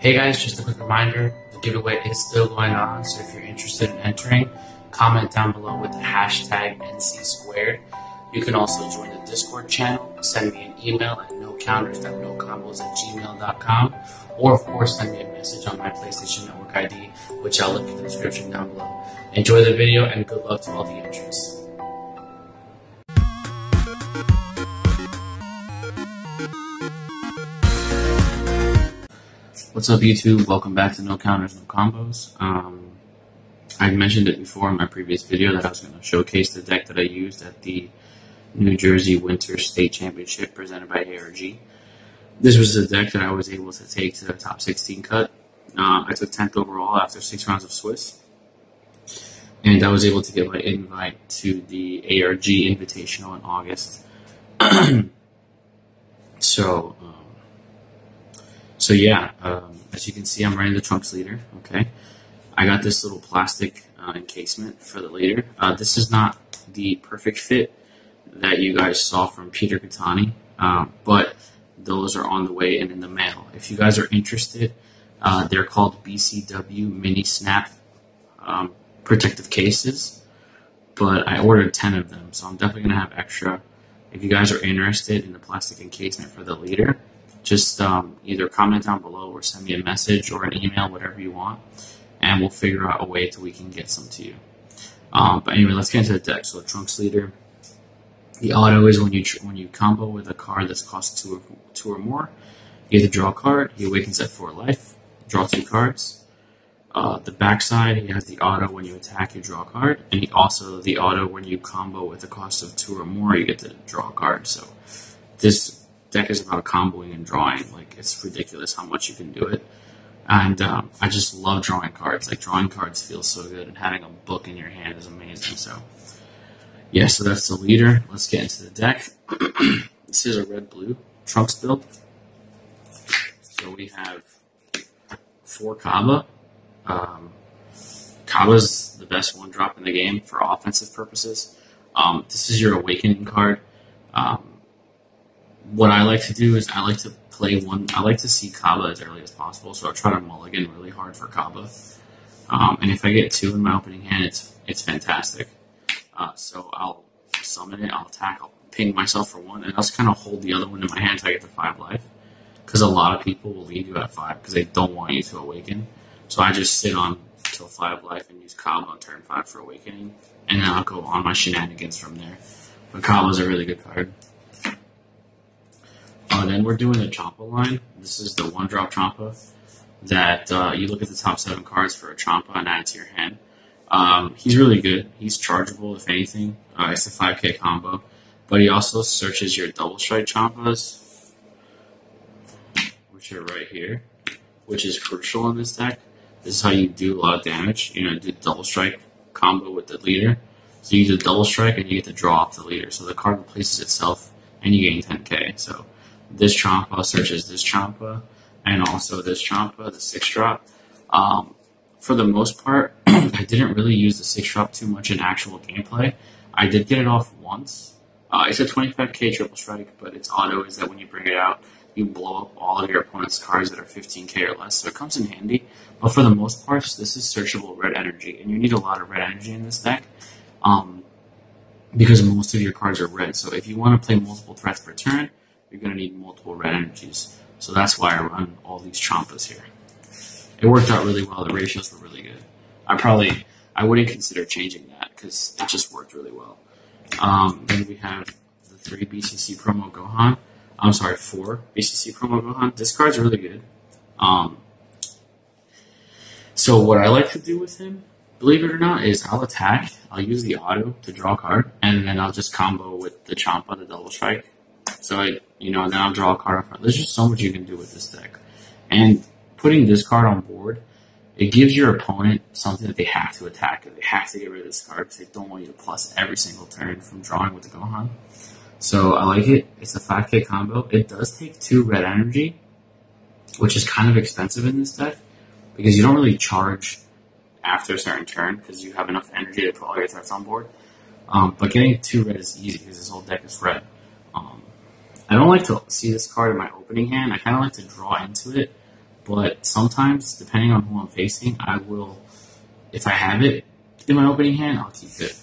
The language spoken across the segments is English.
Hey guys, just a quick reminder, the giveaway is still going on, so if you're interested in entering, comment down below with the hashtag NC2. You can also join the Discord channel, send me an email at nocounters.nocombos@gmail.com, or of course send me a message on my PlayStation Network ID, which I'll link in the description down below. Enjoy the video and good luck to all the entrants. What's up YouTube? Welcome back to No Counters, No Combos. I mentioned it before in my previous video that I was going to showcase the deck that I used at the New Jersey Winter State Championship presented by ARG. This was a deck that I was able to take to the top 16 cut. I took 10th overall after 6 rounds of Swiss. And I was able to get my invite to the ARG Invitational in August. So yeah, as you can see, I'm running the Trunks leader, okay? I got this little plastic encasement for the leader. This is not the perfect fit that you guys saw from Peter Catani, but those are on the way and in the mail. If you guys are interested, they're called BCW Mini Snap protective cases, but I ordered 10 of them, so I'm definitely going to have extra. If you guys are interested in the plastic encasement for the leader, just either comment down below or send me a message or an email, whatever you want, and we'll figure out a way till we can get some to you. But anyway, let's get into the deck. So the Trunks leader, the auto is when you combo with a card that's cost two or more, you get to draw a card. He awakens at 4 life, draw 2 cards. The backside, he has the auto when you attack, you draw a card, and he also the auto when you combo with a cost of 2 or more, you get to draw a card. So this deck is about comboing and drawing. Like, it's ridiculous how much you can do it. And I just love drawing cards. Like, drawing cards feels so good, and having a book in your hand is amazing. So yeah, so that's the leader. Let's get into the deck. This is a red-blue Trunks build. So we have 4 Kaba. Kaba's the best 1-drop in the game for offensive purposes. This is your Awakening card. What I like to do is I like to see Kaba as early as possible, so I'll try to mulligan really hard for Kaba. And if I get 2 in my opening hand, it's fantastic. So I'll summon it, I'll attack, I'll ping myself for 1, and I'll just kind of hold the other one in my hand until I get to 5 life. Because a lot of people will leave you at 5 because they don't want you to awaken. So I just sit on till 5 life and use Kaba on turn 5 for awakening, and then I'll go on my shenanigans from there. But Kaba's a really good card. Then we're doing the Champa line. This is the 1-drop Champa that you look at the top 7 cards for a Champa and add it to your hand. He's really good. He's chargeable, if anything. It's a 5k combo. But he also searches your double strike Champas, which are right here, which is crucial in this deck. This is how you do a lot of damage. You know, do double strike combo with the leader. So you do double strike and you get to draw off the leader. So the card replaces itself and you gain 10k. So this Champa searches this Champa, and also this Champa, the 6-drop. For the most part, I didn't really use the 6-drop too much in actual gameplay. I did get it off once. It's a 25k triple strike, but its auto is that when you bring it out, you blow up all of your opponent's cards that are 15k or less, so it comes in handy. But for the most part, this is searchable red energy, and you need a lot of red energy in this deck. Because most of your cards are red, so if you want to play multiple threats per turn, you're going to need multiple red energies. So that's why I run all these Champas here. It worked out really well. The ratios were really good. I wouldn't consider changing that because it just worked really well. Then we have the 3 BCC promo Gohan. I'm sorry, 4 BCC promo Gohan. This card's really good. So what I like to do with him, believe it or not, is I'll attack. I'll use the auto to draw a card, and then I'll just combo with the Champa, the double strike. So then I'll draw a card up front. There's just so much you can do with this deck. And putting this card on board, it gives your opponent something that they have to attack. They have to get rid of this card because they don't want you to plus every single turn from drawing with the Gohan. So I like it. It's a 5k combo. It does take 2 red energy, which is kind of expensive in this deck because you don't really charge after a certain turn because you have enough energy to put all your threats on board. But getting 2 red is easy because this whole deck is red. I don't like to see this card in my opening hand. I kind of like to draw into it But sometimes, depending on who I'm facing, I will, if I have it in my opening hand, I'll keep it.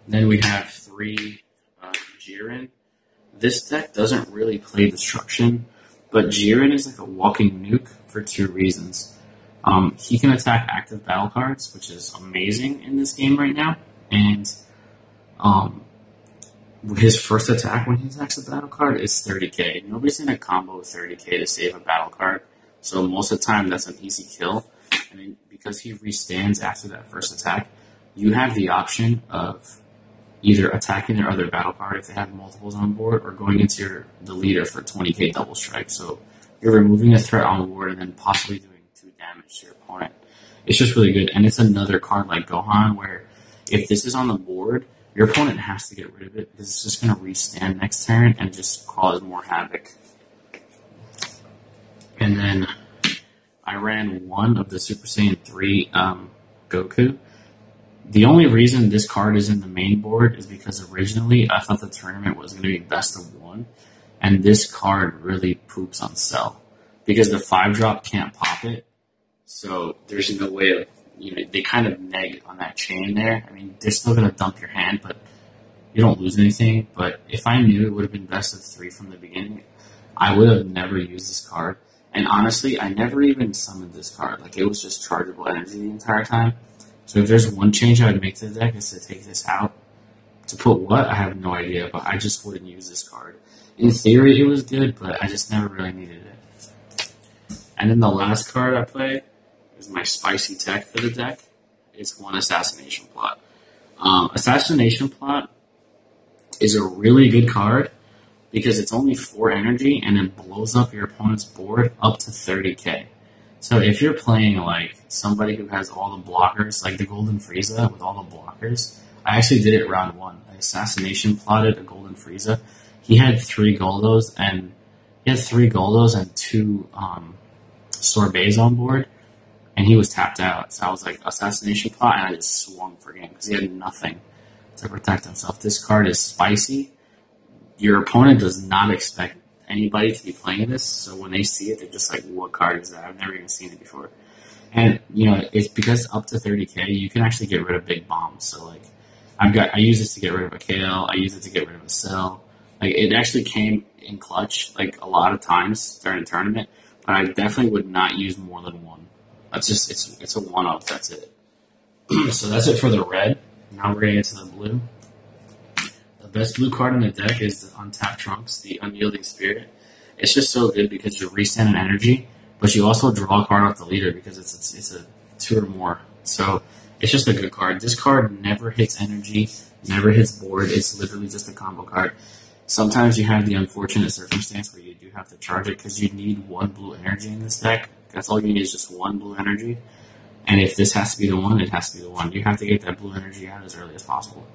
Then we have 3 Jiren. This deck doesn't really play Destruction, but Jiren is like a walking nuke for 2 reasons. He can attack active battle cards, which is amazing in this game right now, and his first attack when he attacks a battle card is 30k. Nobody's going to combo 30k to save a battle card, so most of the time that's an easy kill. I mean, because he restands after that first attack, you have the option of either attacking their other battle card if they have multiples on board, or going into the leader for 20k double strike. So you're removing a threat on board and then possibly doing 2 damage to your opponent. It's just really good, and it's another card like Gohan where if this is on the board, your opponent has to get rid of it because it's just going to restand next turn and just cause more havoc. And then I ran 1 of the Super Saiyan 3 Goku. The only reason this card is in the main board is because originally I thought the tournament was going to be best of 1, and this card really poops on Cell because the 5-drop can't pop it, so there's no way of, they kind of neg on that chain there. I mean, they're still going to dump your hand, but you don't lose anything. But if I knew it would have been best of 3 from the beginning, I would have never used this card. And honestly, I never even summoned this card. Like, it was just chargeable energy the entire time. So if there's one change I would make to the deck is to take this out. To put what? I have no idea, but I just wouldn't use this card. In theory, it was good, but I just never really needed it. And then the last card I play is my spicy tech for the deck. It's 1 Assassination Plot. Assassination Plot is a really good card because it's only 4 energy and it blows up your opponent's board up to 30k. So if you're playing like somebody who has all the blockers, like the Golden Frieza with all the blockers, I actually did it round 1. I Assassination Plotted a Golden Frieza. He had 3 Goldos and 2 Sorbets on board, and he was tapped out. So I was like, Assassination Plot, and I just swung for game because he had nothing to protect himself. This card is spicy. Your opponent does not expect anybody to be playing this, so when they see it, they're just like, what card is that? I've never even seen it before. And, it's because up to 30k, you can actually get rid of big bombs. So, like, I use this to get rid of a KL, I use it to get rid of a Cell. Like, it actually came in clutch, like, a lot of times during the tournament, but I definitely would not use more than 1. That's just, it's a 1-up, that's it. So that's it for the red. Now we're getting into the blue. The best blue card in the deck is the Untapped Trunks, the Unyielding Spirit. It's just so good because you restand an energy, but you also draw a card off the leader because it's a 2 or more. So it's just a good card. This card never hits energy, never hits board. It's literally just a combo card. Sometimes you have the unfortunate circumstance where you do have to charge it because you need 1 blue energy in this deck. That's all you need is just 1 blue energy. And if this has to be the one, it has to be the one. You have to get that blue energy out as early as possible.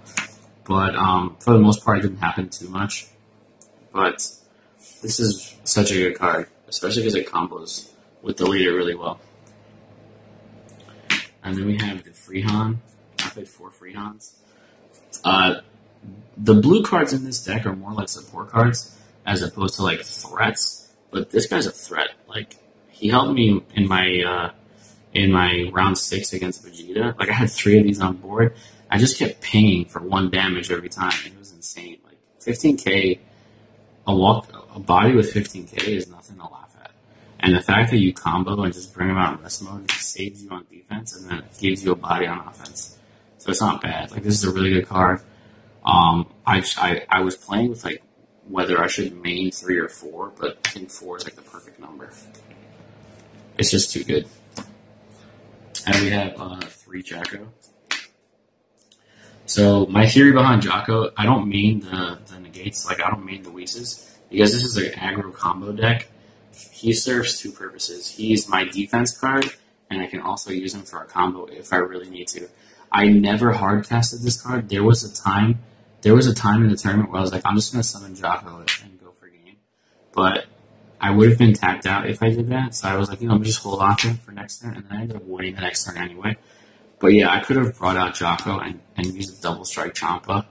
But for the most part, it didn't happen too much. But this is such a good card, especially because it combos with the leader really well. And then we have the Freehan. I played 4 Freehans. The blue cards in this deck are more like support cards as opposed to like threats. But this guy's a threat. Like, he helped me in my round 6 against Vegeta. Like, I had 3 of these on board. I just kept pinging for 1 damage every time. It was insane. Like, 15k, a body with 15k is nothing to laugh at. And the fact that you combo and just bring him out in rest mode saves you on defense and then it gives you a body on offense. So it's not bad. Like, this is a really good card. I was playing with, like, whether I should main 3 or 4, but I think 4 is, like, the perfect number. It's just too good. And we have 3 Jacko. So my theory behind Jocko, I don't mean the negates, like I don't mean the Whis, because this is an aggro combo deck. He serves 2 purposes. He's my defense card, and I can also use him for a combo if I really need to. I never hard casted this card. There was a time in the tournament where I was like, I'm just going to summon Jocko and go for game. But I would have been tapped out if I did that, so I was like, let me just hold on to him for next turn, and then I ended up winning the next turn anyway. But yeah, I could have brought out Jocko and used a double strike Champa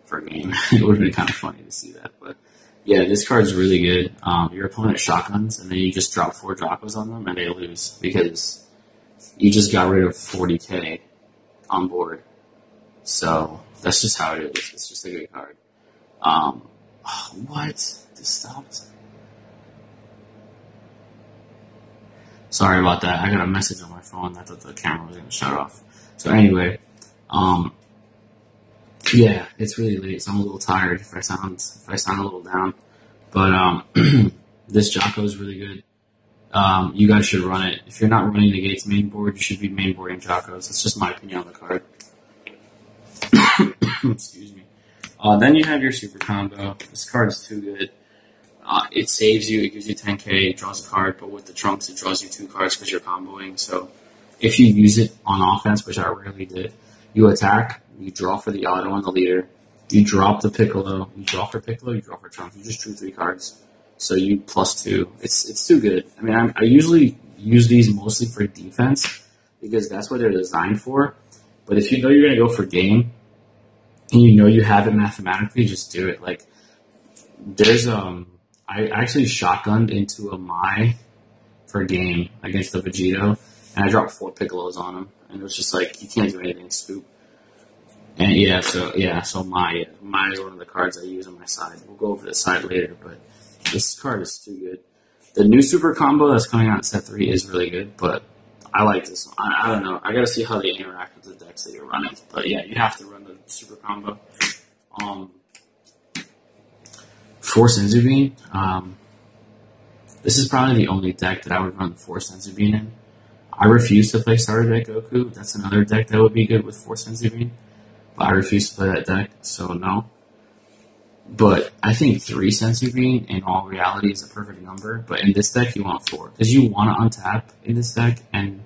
for a game. It would have been kind of funny to see that. But Yeah, this card's really good. Your opponent shotguns, and then you just drop 4 Jocos on them, and they lose because you just got rid of 40k on board. So that's just how it is. It's just a good card. What? This stopped. Sorry about that. I got a message on my phone. I thought the camera was going to shut off. So anyway, yeah, it's really late, so I'm a little tired if I sound a little down. But this Jocko is really good. You guys should run it. If you're not running the Gates main board, you should be main boarding Jocko's. That's just my opinion on the card. Excuse me. Then you have your super combo. This card is too good. It saves you. It gives you 10k. It draws a card, but with the trunks, it draws you 2 cards because you're comboing. So if you use it on offense, which I rarely did, you attack. You draw for the auto on the leader. You drop the Piccolo. You draw for Piccolo. You draw for Trunks. You just drew 3 cards. So you +2. It's too good. I mean, I usually use these mostly for defense because that's what they're designed for. But if you know you're going to go for game and you know you have it mathematically, just do it. Like, there's I actually shotgunned into a Mai for a game against the Vegito, and I dropped 4 Piccolos on him, and it was just like, you can't do anything, scoop. And so Mai is one of the cards I use on my side. We'll go over the side later, but this card is too good. The new super combo that's coming out in set 3 is really good, but I like this one. I don't know. I gotta see how they interact with the decks that you're running. But yeah, you have to run the super combo. Force Senzubin. This is probably the only deck that I would run Force Senzubin in. I refuse to play Starter Deck Goku. That's another deck that would be good with Force Senzubin. But I refuse to play that deck, so no. But I think 3 Sensubin in all reality is a perfect number. But in this deck, you want 4. Because you want to untap in this deck. And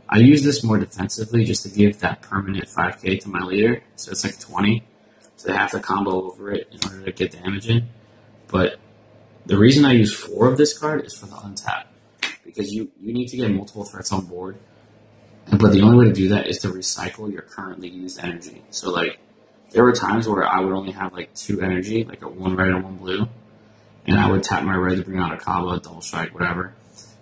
I use this more defensively just to give that permanent 5k to my leader. So it's like 20. So they have to combo over it in order to get damage in. But the reason I use 4 of this card is for the untap. Because you need to get multiple threats on board. But the only way to do that is to recycle your currently used energy. So, like, there were times where I would only have, like, 2 energy, like a 1 red and 1 blue. And I would tap my red to bring out a combo, double strike, whatever.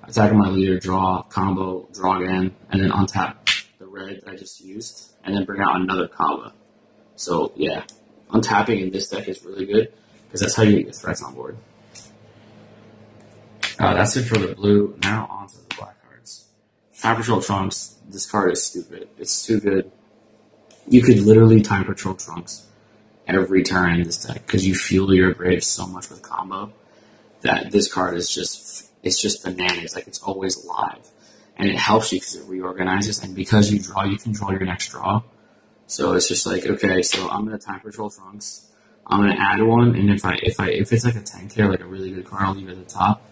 Attack my leader, draw, combo, draw again, and then untap the red that I just used, and then bring out another combo. So, yeah, untapping in this deck is really good, because that's how you get your threats on board. That's it for the blue. Now on to the black cards. Time Patrol Trunks. This card is stupid. It's too good. You could literally Time Patrol Trunks every turn in this deck because you fuel your grave so much with combo that this card is just bananas. Like, it's always live. And it helps you because it reorganizes. And because you draw, you can draw your next draw. So it's just like, okay, so I'm going to Time Patrol Trunks. I'm going to add 1. And if it's like a 10k, like a really good card, I'll leave it at the top.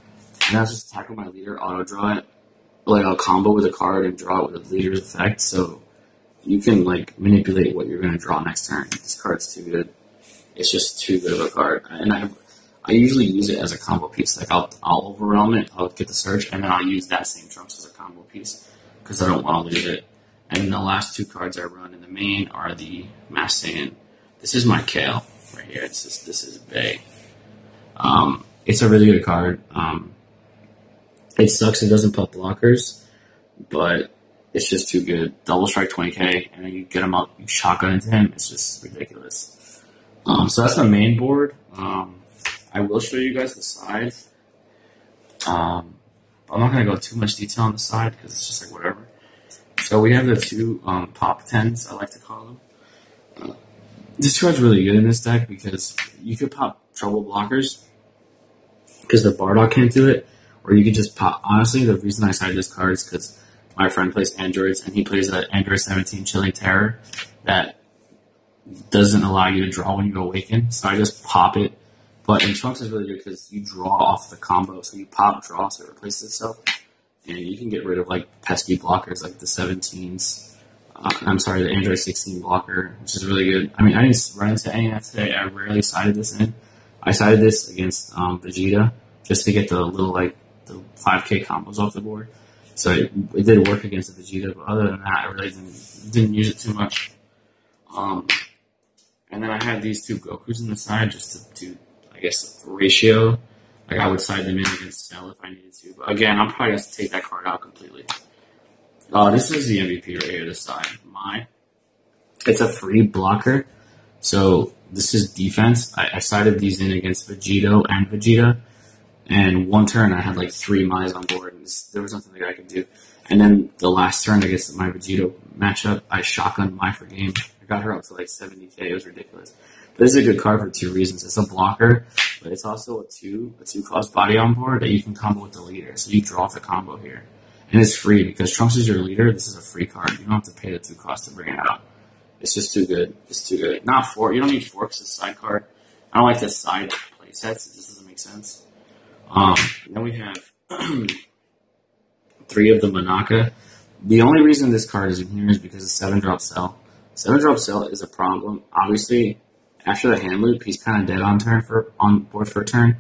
And I'll just tackle my leader, auto draw it. Like, I'll combo with a card and draw it with the leader's effect. So you can, like, manipulate what you're going to draw next turn. This card's too good. It's just too good of a card. And I usually use it as a combo piece. Like, I'll overwhelm it, I'll get the search, and then I'll use that same Trunks as a combo piece because I don't want to lose it. And the last 2 cards I run in the main are the Mass Saiyan. This is my Kale right here. This is Bay. It's a really good card. It sucks it doesn't pop blockers, but it's just too good. Double strike 20k, and then you get him up, you shotgun into him. It's just ridiculous. So that's the main board. I will show you guys the side. I'm not going to go too much detail on the side because it's just like whatever. So we have the 2 pop 10s, I like to call them. This card's really good in this deck because you could pop trouble blockers because the Bardock can't do it. Or you could just pop. Honestly, the reason I cited this card is because my friend plays androids, and he plays an Android 17 Chilling Terror that doesn't allow you to draw when you awaken. So I just pop it. But in Trunks is really good because you draw off the combo. So you pop, draw, so it replaces itself. And you can get rid of, like, pesky blockers like the 17s. The Android 16 blocker, which is really good. I mean, I didn't run into any of that today. I rarely sided this in. I sided this against Vegeta just to get the little, like, the 5k combos off the board. So it did work against the Vegeta, but other than that, I really didn't use it too much. And then I had these 2 Gokus on the side just to do, like, guess, ratio. Like, I would side them in against Cell if I needed to. But again, I'm probably going to take that card out completely. This is the MVP right here, this side. It's a free blocker. So this is defense. I sided these in against Vegito and Vegeta. And one turn, I had like 3 Mai's on board. And there was nothing that I could do. And then the last turn against my Vegito matchup, I shotgunned Mai for game. I got her up to like 70k. It was ridiculous. But this is a good card for 2 reasons. It's a blocker, but it's also a 2-cost body on board that you can combo with the leader. So you draw off the combo here. And it's free because Trunks is your leader. This is a free card. You don't have to pay the 2 cost to bring it out. It's just too good. It's too good. Not 4. You don't need 4 because it's a side card. I don't like the side play sets. It just doesn't make sense. Then we have 3 of the Monaka. The only reason this card is in here is because of 7-drop Cell. 7-drop Cell is a problem. Obviously, after the hand loop, he's kind of dead on board for a turn.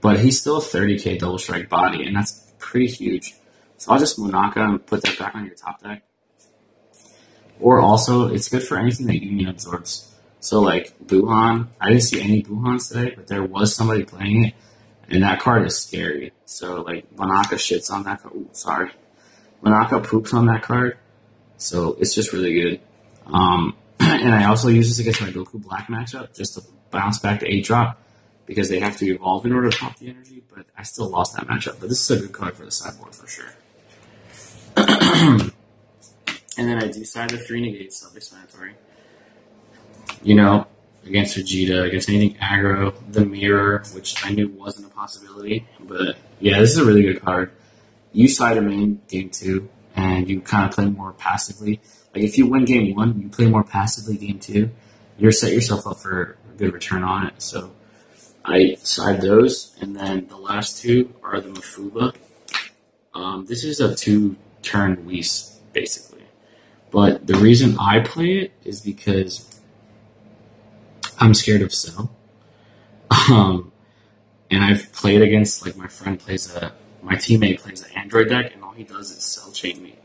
But he's still a 30k double strike body, and that's pretty huge. So I'll just Monaka and put that back on your top deck. Or also, it's good for anything that Union absorbs. So like Buhan, I didn't see any Buhans today, but there was somebody playing it, and that card is scary. So like Monaka shits on that card. Ooh, sorry. Monaka poops on that card. So it's just really good. And I also use this against my Goku Black matchup just to bounce back to 8-drop because they have to evolve in order to pop the energy, but I still lost that matchup. But this is a good card for the sideboard for sure. And then I do side the 3 negates, self-explanatory. You know, against Vegeta, against anything aggro, the mirror, which I knew wasn't a possibility. But yeah, this is a really good card. You side him in game 2, and you kind of play more passively. Like if you win game 1, you play more passively game 2. You're set yourself up for a good return on it. So I side those, and then the last 2 are the Mafuba. This is a 2-turn Whis, basically. But the reason I play it is because I'm scared of Cell. And I've played against, like, my teammate plays an Android deck, and all he does is Cell chain me.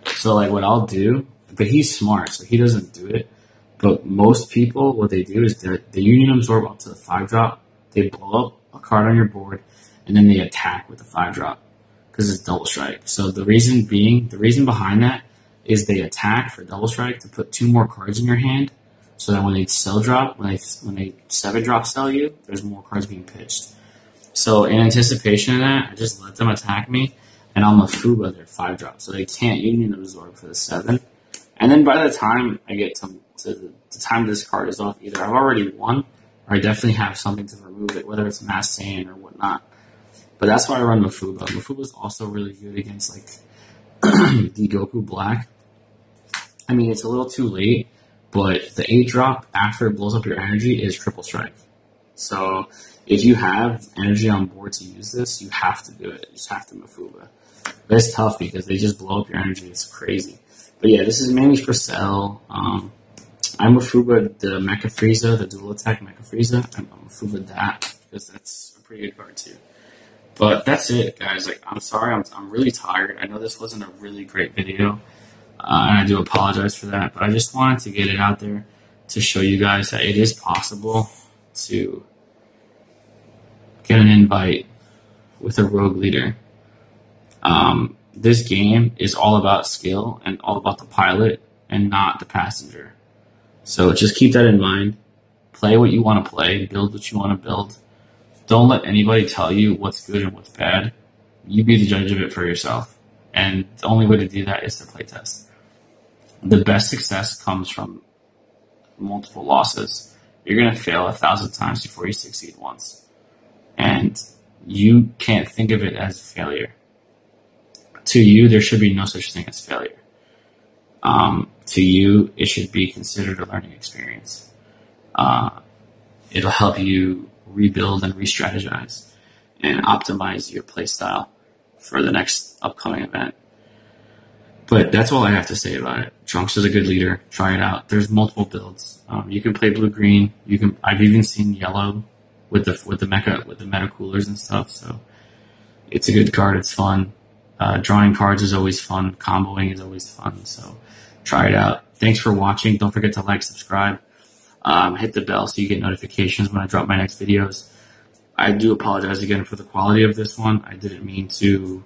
So, like, what I'll do, but he's smart, so he doesn't do it. But most people, what they do is they Union Absorb up to the 5-drop, they blow up a card on your board, and then they attack with the 5-drop because it's double strike. So the reason behind that is they attack for double strike to put 2 more cards in your hand, so that when they Cell drop, when they 7-drop Cell you, there's more cards being pitched. So in anticipation of that, I just let them attack me, and I'll Mafuba their 5-drop, so they can't Union Absorb for the 7. And then by the time I get to the time this card is off, either I've already won, or I definitely have something to remove it, whether it's Mass Saiyan or whatnot. But that's why I run Mafuba. Mafuba is also really good against like the Goku Black. I mean, it's a little too late, but the 8-drop after it blows up your energy is triple strike. So if you have energy on board to use this, you have to do it. You just have to Mafuba. But it's tough because they just blow up your energy. It's crazy. But yeah, this is mainly for Cell. I'm Mafuba the Mecha Frieza, the dual attack Mecha Frieza. I'm Mafuba that because that's a pretty good card too. But that's it, guys. Like, I'm sorry, I'm really tired. I know this wasn't a really great video, and I do apologize for that. But I just wanted to get it out there to show you guys that it is possible to get an invite with a rogue leader. This game is all about skill and all about the pilot and not the passenger. So just keep that in mind. Play what you want to play. Build what you want to build. Don't let anybody tell you what's good and what's bad. You be the judge of it for yourself. And the only way to do that is to play test. The best success comes from multiple losses. You're going to fail 1,000 times before you succeed once. And you can't think of it as failure. To you, there should be no such thing as failure. To you, it should be considered a learning experience. It'll help you rebuild and re-strategize and optimize your playstyle for the next upcoming event. But that's all I have to say about it. Trunks is a good leader. Try it out. There's multiple builds. You can play blue-green. I've even seen yellow with the meta coolers and stuff. So it's a good card. It's fun. Drawing cards is always fun. Comboing is always fun. So try it out. Thanks for watching. Don't forget to like, subscribe, hit the bell so you get notifications when I drop my next videos. I do apologize again for the quality of this one. I didn't mean to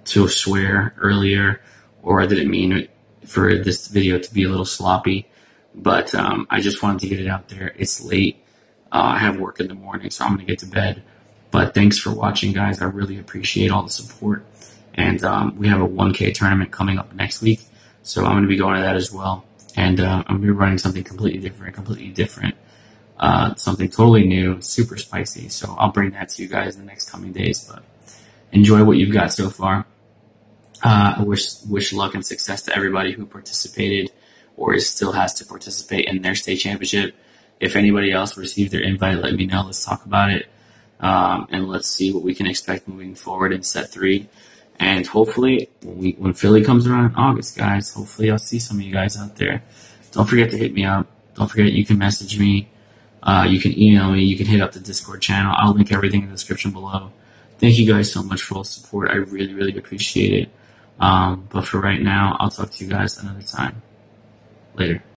swear earlier, or I didn't mean for this video to be a little sloppy, but I just wanted to get it out there. It's late. I have work in the morning, so I'm going to get to bed. But thanks for watching, guys. I really appreciate all the support. And we have a 1K tournament coming up next week, so I'm going to be going to that as well. And I'm going to be running something completely different, something totally new, super spicy. So I'll bring that to you guys in the next coming days. But enjoy what you've got so far. I wish luck and success to everybody who participated or still has to participate in their state championship. If anybody else received their invite, let me know. Let's talk about it. And let's see what we can expect moving forward in set 3. And hopefully, when Philly comes around in August, guys, hopefully I'll see some of you guys out there. Don't forget to hit me up. Don't forget you can message me. You can email me. You can hit up the Discord channel. I'll link everything in the description below. Thank you guys so much for all the support. I really, really appreciate it. But for right now, I'll talk to you guys another time. Later.